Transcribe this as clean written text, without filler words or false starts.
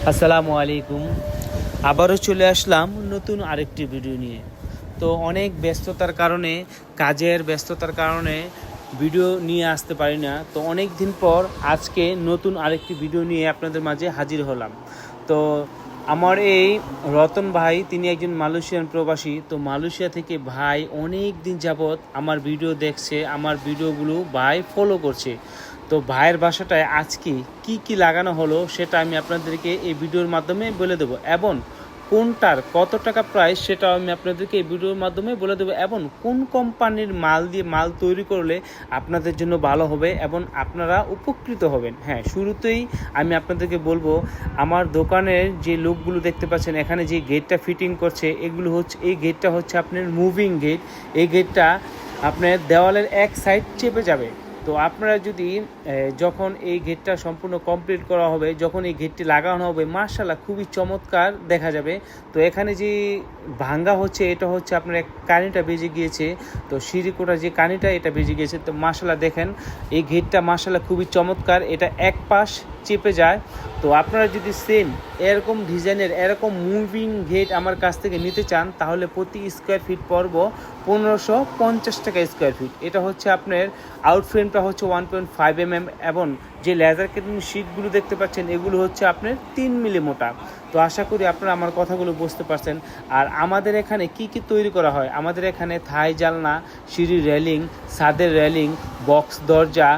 আসসালামু আলাইকুম। আবারও চলে আসলাম নতুন আরেকটি ভিডিও নিয়ে। তো অনেক ব্যস্ততার কারণে, কাজের ব্যস্ততার কারণে ভিডিও নিয়ে আসতে পারি না। তো অনেক দিন পর আজকে নতুন আরেকটি ভিডিও নিয়ে আপনাদের মাঝে হাজির হলাম। তো আমার এই রতন ভাই, তিনি একজন মালয়েশিয়ান প্রবাসী। তো মালয়েশিয়া থেকে ভাই অনেক দিন যাবৎ আমার ভিডিও দেখছে, আমার ভিডিওগুলো ভাই ফলো করছে। তো ভাইয়ের বাসাটায় আজকে কি কি লাগানো হলো সেটা আমি আপনাদেরকে এই ভিডিওর মাধ্যমে বলে দেবো, এবং কোনটার কত টাকা প্রাইস সেটাও আমি আপনাদেরকে এই ভিডিওর মাধ্যমে বলে দেবো, এবং কোন কোম্পানির মাল দিয়ে মাল তৈরি করলে আপনাদের জন্য ভালো হবে এবং আপনারা উপকৃত হবেন। হ্যাঁ, শুরুতেই আমি আপনাদেরকে বলবো, আমার দোকানের যে লোকগুলো দেখতে পাচ্ছেন এখানে যে গেটটা ফিটিং করছে, এই গেটটা হচ্ছে আপনার মুভিং গেট। এই গেটটা আপনার দেওয়ালের এক সাইড চেপে যাবে। তো আপনারা যদি যখন এই গেটটা সম্পূর্ণ কমপ্লিট করা হবে, যখন এই গেটটি লাগানো হবে, মাশাআল্লাহ খুবই চমৎকার দেখা যাবে। তো এখানে যে ভাঙ্গা হচ্ছে, এটা হচ্ছে আপনার এক কানিটা বেজে গিয়েছে। তো সিঁড়িকোটা যে কানিটা, এটা বেজে গিয়েছে। তো মাশাআল্লাহ দেখেন এই গেটটা মাশাআল্লাহ খুবই চমৎকার, এটা এক পাশ চেপে যায়। তো আপনারা যদি সেম এরকম ডিজাইনের এরকম মুভিং গেট আমার কাছ থেকে নিতে চান, তাহলে প্রতি স্কোয়ার ফিট পড়ব 1550 টাকা স্কোয়ার ফিট। এটা হচ্ছে আপনার আউটফ্রেমটা হচ্ছে 1.5 mm, এবং যে লেজার কাটিং শিটগুলো দেখতে পাচ্ছেন এগুলো হচ্ছে আপনার 3 মিলি মোটা। তো আশা করি আপনারা আমার কথাগুলো বুঝতে পারছেন। আর আমাদের এখানে কি কি তৈরি করা হয়, আমাদের এখানে থাই জানলা, সিঁড়ির রেলিং, ছাদের রেলিং, বক্স দরজা,